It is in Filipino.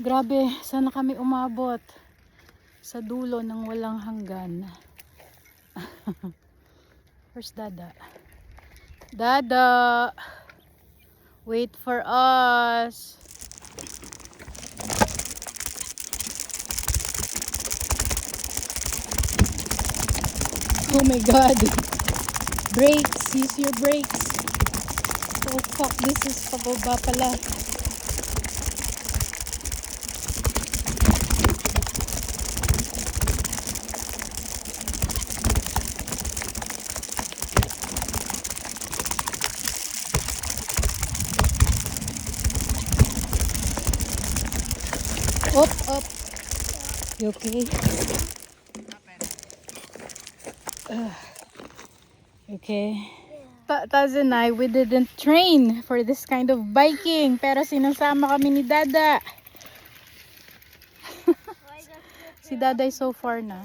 Grabe, sana kami umabot sa dulo ng walang hanggan. Where's Dada? Dada! Wait for us! Oh my God! Brakes! Use your brakes! Oh fuck, this is pababa pala. Up! You okay? Okay. Taz and I, we didn't train for this kind of biking, pero sinasama kami ni Dada. Si Dada is so far na.